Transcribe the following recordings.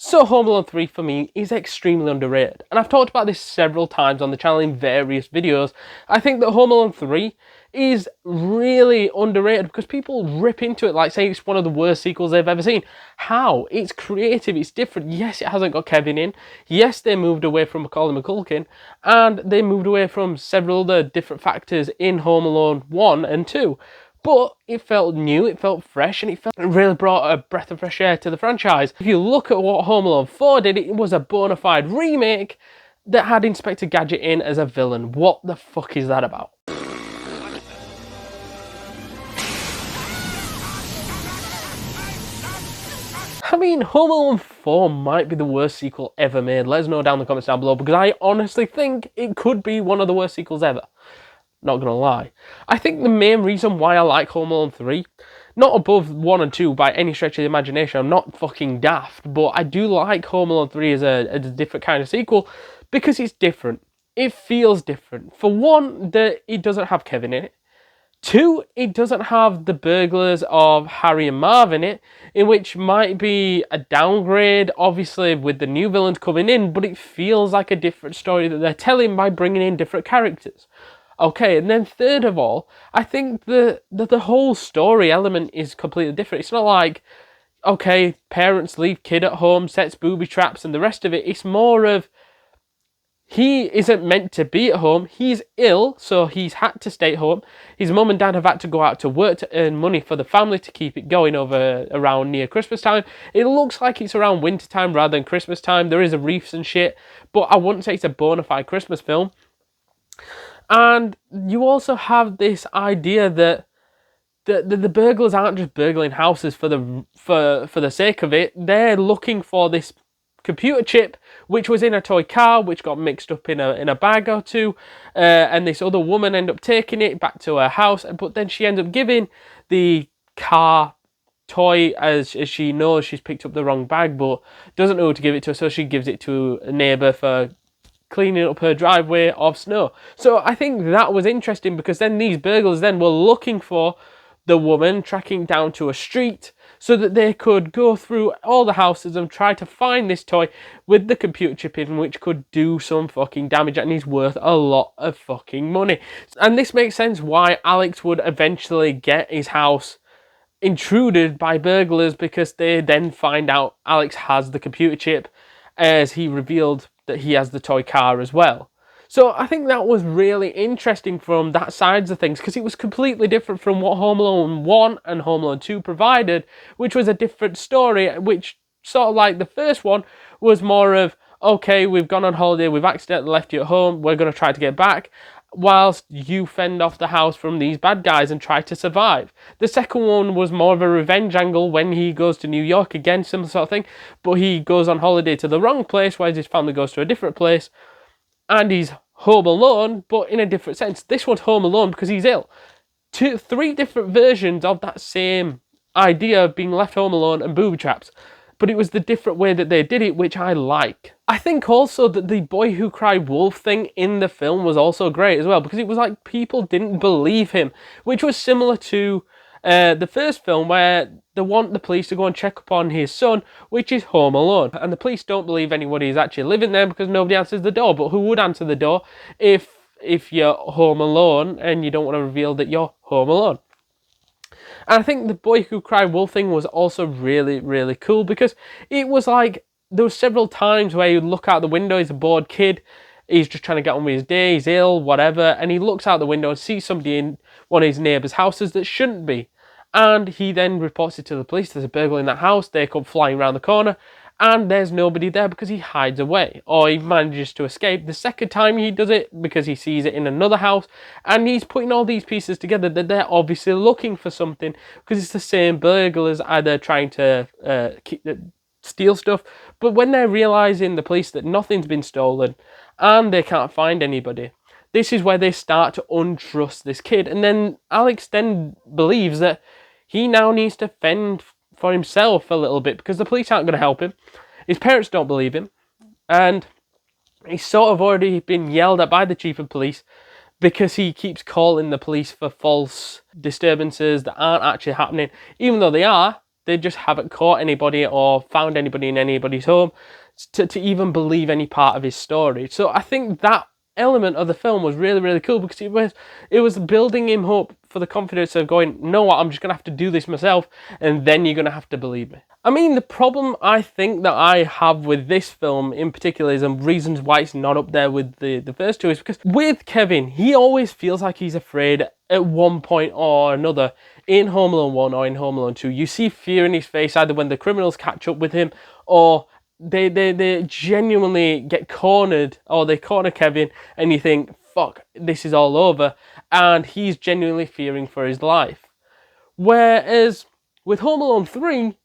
So Home Alone 3 for me is extremely underrated, and I've talked about this several times on the channel in various videos. I think that Home Alone 3 is really underrated because people rip into it like saying it's one of the worst sequels they've ever seen. How? It's creative, it's different. Yes, it hasn't got Kevin in. Yes, they moved away from Macaulay Culkin, and they moved away from several other different factors in Home Alone 1 and 2. But it felt new, it felt fresh, and it really brought a breath of fresh air to the franchise. If you look at what Home Alone 4 did, it was a bona fide remake that had Inspector Gadget in as a villain. What the fuck is that about? I mean, Home Alone 4 might be the worst sequel ever made. Let us know down in the comments down below, because I honestly think it could be one of the worst sequels ever. Not gonna lie. I think the main reason why I like Home Alone 3, not above 1 and 2 by any stretch of the imagination, I'm not fucking daft, but I do like Home Alone 3 as a different kind of sequel because it's different. It feels different. For one, it doesn't have Kevin in it. Two, it doesn't have the burglars of Harry and Marv in it, in which might be a downgrade, obviously, with the new villains coming in, but it feels like a different story that they're telling by bringing in different characters. Okay, and then third of all, I think the whole story element is completely different. It's not like, okay, parents leave kid at home, sets booby traps and the rest of it. It's more of, he isn't meant to be at home. He's ill, so he's had to stay at home. His mum and dad have had to go out to work to earn money for the family to keep it going over around near Christmas time. It looks like it's around winter time rather than Christmas time. There is a reefs and shit, but I wouldn't say it's a bona fide Christmas film. And you also have this idea that the burglars aren't just burgling houses for the sake of it. They're looking for this computer chip, which was in a toy car, which got mixed up in a bag or two, and this other woman ended up taking it back to her house. But then she ends up giving the car toy as she knows she's picked up the wrong bag, but doesn't know who to give it to, so she gives it to a neighbour for cleaning up her driveway of snow. So I think that was interesting because then these burglars then were looking for the woman, tracking down to a street so that they could go through all the houses and try to find this toy with the computer chip in, which could do some fucking damage and is worth a lot of fucking money. And this makes sense why Alex would eventually get his house intruded by burglars, because they then find out Alex has the computer chip, as he revealed that he has the toy car as well. So I think that was really interesting from that side of things, because it was completely different from what Home Alone 1 and Home Alone 2 provided, which was a different story, which sort of like the first one was more of, okay, we've gone on holiday, we've accidentally left you at home, we're going to try to get back, whilst you fend off the house from these bad guys and try to survive. The second one was more of a revenge angle when he goes to New York, again, similar sort of thing, but he goes on holiday to the wrong place, whereas his family goes to a different place, and he's home alone, but in a different sense. This one's home alone because he's ill. Three different versions of that same idea of being left home alone and booby traps, but it was the different way that they did it, which I like. I think also that the boy who cried wolf thing in the film was also great as well, because it was like people didn't believe him, which was similar to the first film, where they want the police to go and check upon his son, which is home alone. And the police don't believe anybody is actually living there because nobody answers the door. But who would answer the door if you're home alone and you don't want to reveal that you're home alone? And I think the boy who cried wolf thing was also really, really cool, because it was like, there were several times where you look out the window, he's a bored kid, he's just trying to get on with his day, he's ill, whatever, and he looks out the window and sees somebody in one of his neighbour's houses that shouldn't be. And he then reports it to the police. There's a burglar in that house. They come flying around the corner, and there's nobody there because he hides away, or he manages to escape. The second time he does it, because he sees it in another house, and he's putting all these pieces together that they're obviously looking for something, because it's the same burglars either trying to steal stuff, but when they're realizing, the police, that nothing's been stolen and they can't find anybody, this is where they start to untrust this kid. And then Alex then believes that he now needs to fend for himself a little bit, because the police aren't going to help him. His parents don't believe him, and he's sort of already been yelled at by the chief of police because he keeps calling the police for false disturbances that aren't actually happening, even though they are. They just haven't caught anybody or found anybody in anybody's home to even believe any part of his story. So I think that element of the film was really, really cool, because it was building him up for the confidence of going, no, what, I'm just going to have to do this myself, and then you're going to have to believe me. I mean, the problem I think that I have with this film in particular is, and reasons why it's not up there with the first two, is because with Kevin, he always feels like he's afraid at one point or another. In Home Alone 1 or in Home Alone 2, you see fear in his face either when the criminals catch up with him, or they genuinely get cornered, or they corner Kevin and you think, fuck, this is all over, and he's genuinely fearing for his life. Whereas with Home Alone 3,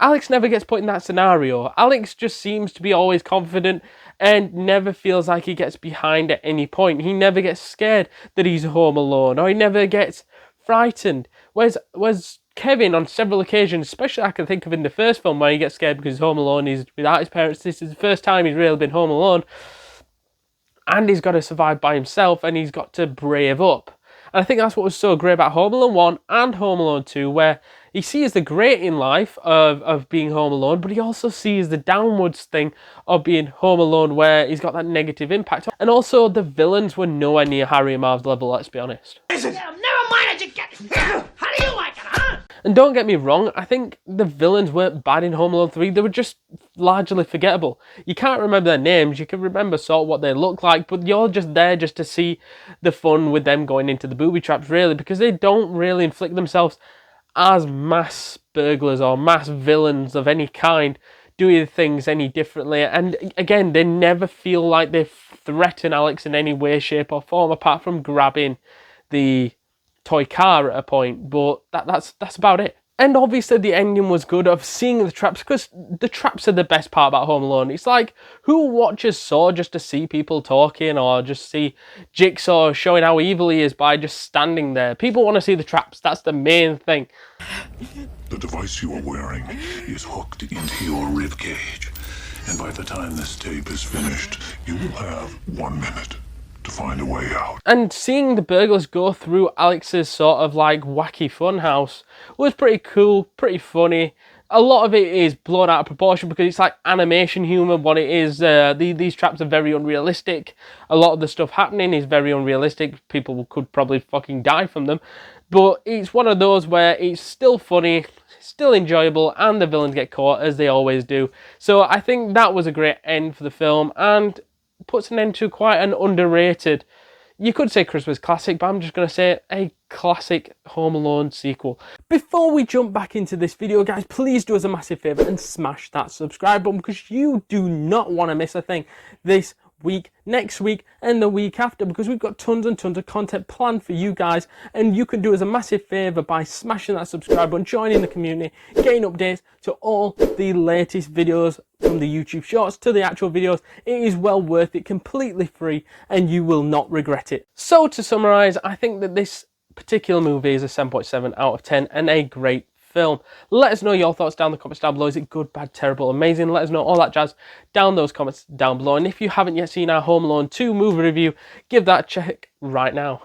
Alex never gets put in that scenario. Alex just seems to be always confident and never feels like he gets behind at any point. He never gets scared that he's home alone, or he never gets frightened. Whereas Kevin, on several occasions, especially I can think of in the first film, where he gets scared because he's home alone, he's without his parents, this is the first time he's really been home alone, and he's got to survive by himself, and he's got to brave up. And I think that's what was so great about Home Alone 1 and Home Alone 2, where he sees the great in life of being home alone, but he also sees the downwards thing of being home alone, where he's got that negative impact. And also, the villains were nowhere near Harry and Marv's level, let's be honest. Yeah, never mind, you get. How do you like it, huh? And don't get me wrong, I think the villains weren't bad in Home Alone 3, they were just largely forgettable. You can't remember their names, you can remember sort of what they look like, but you're just there just to see the fun with them going into the booby traps, really, because they don't really inflict themselves as mass burglars or mass villains of any kind, doing things any differently. And again, they never feel like they threaten Alex in any way, shape or form, apart from grabbing the toy car at a point, but that's about it. And obviously the ending was good of seeing the traps, because the traps are the best part about Home Alone. It's like, who watches Saw just to see people talking, or just see Jigsaw showing how evil he is by just standing there? People want to see the traps, that's the main thing. The device you are wearing is hooked into your rib cage, and by the time this tape is finished, you will have 1 minute to find a way out. And seeing the burglars go through Alex's sort of like wacky funhouse was pretty cool, pretty funny. A lot of it is blown out of proportion because it's like animation humor. What it is, these traps are very unrealistic. A lot of the stuff happening is very unrealistic. People could probably fucking die from them. But it's one of those where it's still funny, still enjoyable, and the villains get caught, as they always do. So I think that was a great end for the film, and puts an end to quite an underrated, you could say Christmas classic, but I'm just going to say a classic Home Alone sequel. Before we jump back into this video, guys, please do us a massive favour and smash that subscribe button, because you do not want to miss a thing this week, next week, and the week after, because we've got tons and tons of content planned for you guys, and you can do us a massive favour by smashing that subscribe button, joining the community, getting updates to all the latest videos, from the YouTube shorts to the actual videos. It is well worth it, completely free, and you will not regret it. So to summarise, I think that this particular movie is a 7.7 out of 10 and a great film. Let us know your thoughts down in the comments down below. Is it good, bad, terrible, amazing? Let us know all that jazz down those comments down below. And if you haven't yet seen our Home Alone 2 movie review, give that a check right now.